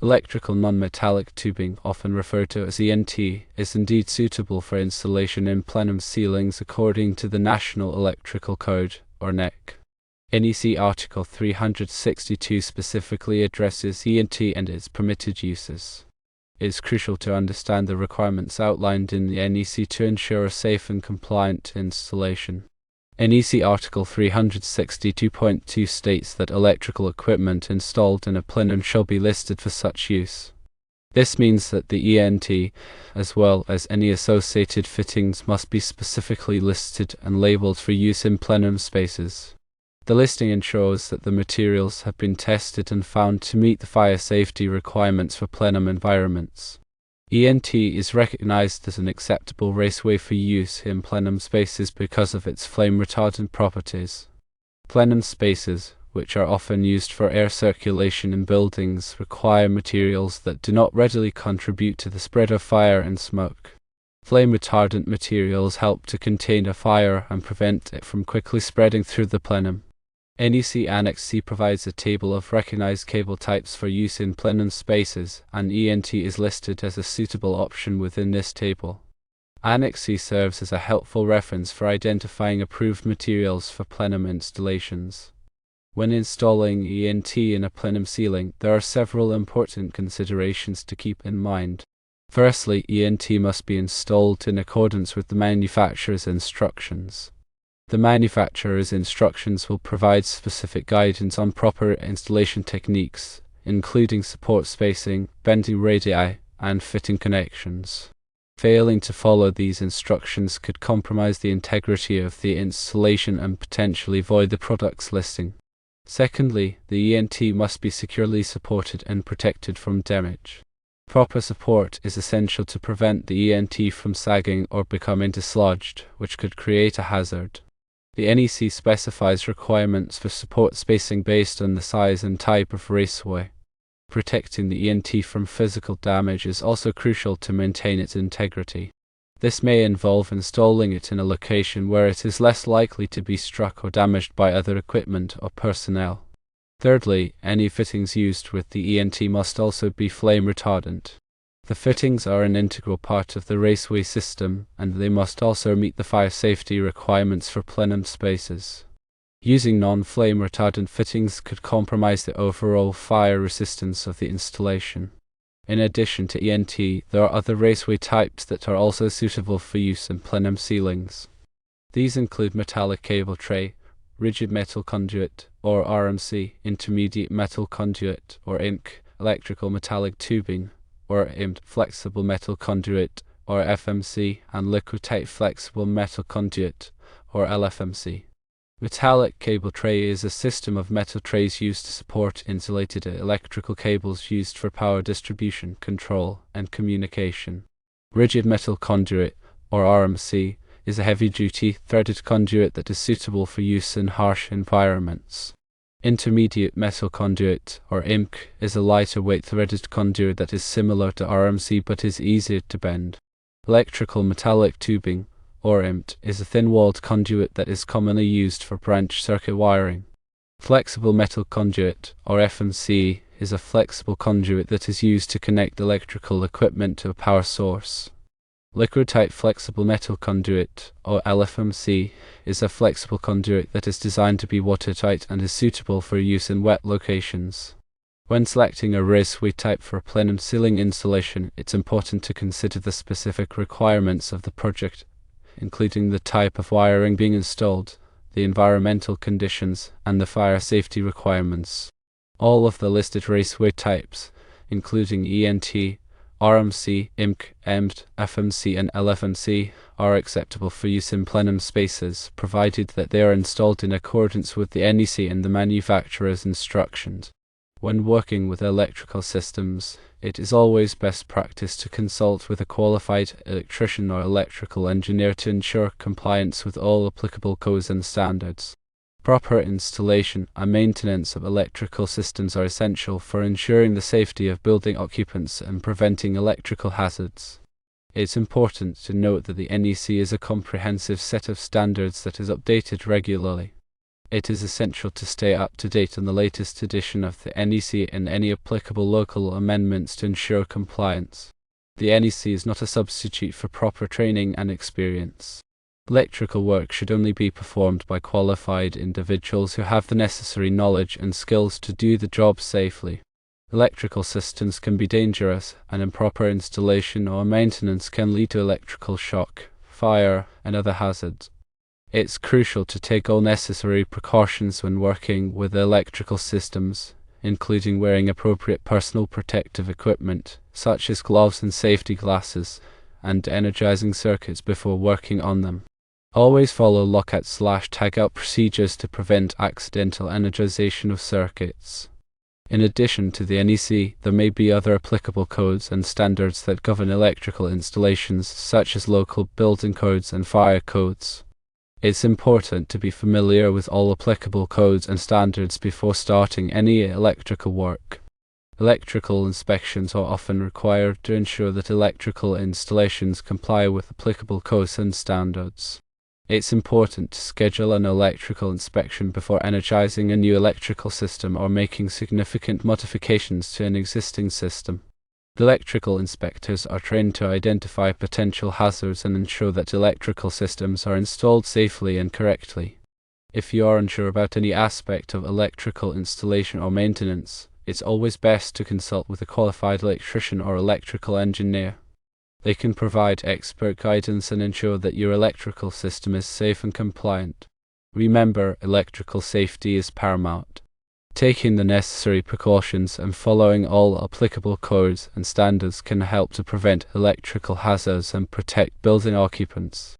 Electrical non-metallic tubing, often referred to as ENT, is indeed suitable for installation in plenum ceilings according to the National Electrical Code, or NEC. NEC Article 362 specifically addresses ENT and its permitted uses. It is crucial to understand the requirements outlined in the NEC to ensure a safe and compliant installation. NEC Article 362.2 states that electrical equipment installed in a plenum shall be listed for such use. This means that the ENT, as well as any associated fittings, must be specifically listed and labeled for use in plenum spaces. The listing ensures that the materials have been tested and found to meet the fire safety requirements for plenum environments. ENT is recognized as an acceptable raceway for use in plenum spaces because of its flame-retardant properties. Plenum spaces, which are often used for air circulation in buildings, require materials that do not readily contribute to the spread of fire and smoke. Flame-retardant materials help to contain a fire and prevent it from quickly spreading through the plenum. NEC Annex C provides a table of recognized cable types for use in plenum spaces, and ENT is listed as a suitable option within this table. Annex C serves as a helpful reference for identifying approved materials for plenum installations. When installing ENT in a plenum ceiling, there are several important considerations to keep in mind. Firstly, ENT must be installed in accordance with the manufacturer's instructions. The manufacturer's instructions will provide specific guidance on proper installation techniques, including support spacing, bending radii, and fitting connections. Failing to follow these instructions could compromise the integrity of the installation and potentially void the product's listing. Secondly, the ENT must be securely supported and protected from damage. Proper support is essential to prevent the ENT from sagging or becoming dislodged, which could create a hazard. The NEC specifies requirements for support spacing based on the size and type of raceway. Protecting the ENT from physical damage is also crucial to maintain its integrity. This may involve installing it in a location where it is less likely to be struck or damaged by other equipment or personnel. Thirdly, any fittings used with the ENT must also be flame retardant. The fittings are an integral part of the raceway system, and they must also meet the fire safety requirements for plenum spaces. Using non-flame retardant fittings could compromise the overall fire resistance of the installation. In addition to ENT, there are other raceway types that are also suitable for use in plenum ceilings. These include metallic cable tray, rigid metal conduit, or RMC, intermediate metal conduit, or IMC, electrical metallic tubing, or IMT, flexible metal conduit, or FMC, and liquid-tight flexible metal conduit, or LFMC. Metallic cable tray is a system of metal trays used to support insulated electrical cables used for power distribution, control, and communication. Rigid metal conduit, or RMC, is a heavy-duty, threaded conduit that is suitable for use in harsh environments. Intermediate metal conduit, or IMC, is a lighter-weight threaded conduit that is similar to RMC but is easier to bend. Electrical metallic tubing, or ENT, is a thin-walled conduit that is commonly used for branch circuit wiring. Flexible metal conduit, or FMC, is a flexible conduit that is used to connect electrical equipment to a power source. Liquid-tight flexible metal conduit, or LFMC, is a flexible conduit that is designed to be watertight and is suitable for use in wet locations. When selecting a raceway type for a plenum ceiling installation, it's important to consider the specific requirements of the project, including the type of wiring being installed, the environmental conditions, and the fire safety requirements. All of the listed raceway types, including ENT, RMC, IMC, EMT, FMC, and LFMC, are acceptable for use in plenum spaces, provided that they are installed in accordance with the NEC and the manufacturer's instructions. When working with electrical systems, it is always best practice to consult with a qualified electrician or electrical engineer to ensure compliance with all applicable codes and standards. Proper installation and maintenance of electrical systems are essential for ensuring the safety of building occupants and preventing electrical hazards. It's important to note that the NEC is a comprehensive set of standards that is updated regularly. It is essential to stay up to date on the latest edition of the NEC and any applicable local amendments to ensure compliance. The NEC is not a substitute for proper training and experience. Electrical work should only be performed by qualified individuals who have the necessary knowledge and skills to do the job safely. Electrical systems can be dangerous, and improper installation or maintenance can lead to electrical shock, fire, and other hazards. It's crucial to take all necessary precautions when working with electrical systems, including wearing appropriate personal protective equipment, such as gloves and safety glasses, and energizing circuits before working on them. Always follow lockout/tagout procedures to prevent accidental energization of circuits. In addition to the NEC, there may be other applicable codes and standards that govern electrical installations, such as local building codes and fire codes. It's important to be familiar with all applicable codes and standards before starting any electrical work. Electrical inspections are often required to ensure that electrical installations comply with applicable codes and standards. It's important to schedule an electrical inspection before energizing a new electrical system or making significant modifications to an existing system. The electrical inspectors are trained to identify potential hazards and ensure that electrical systems are installed safely and correctly. If you are unsure about any aspect of electrical installation or maintenance, it's always best to consult with a qualified electrician or electrical engineer. They can provide expert guidance and ensure that your electrical system is safe and compliant. Remember, electrical safety is paramount. Taking the necessary precautions and following all applicable codes and standards can help to prevent electrical hazards and protect building occupants.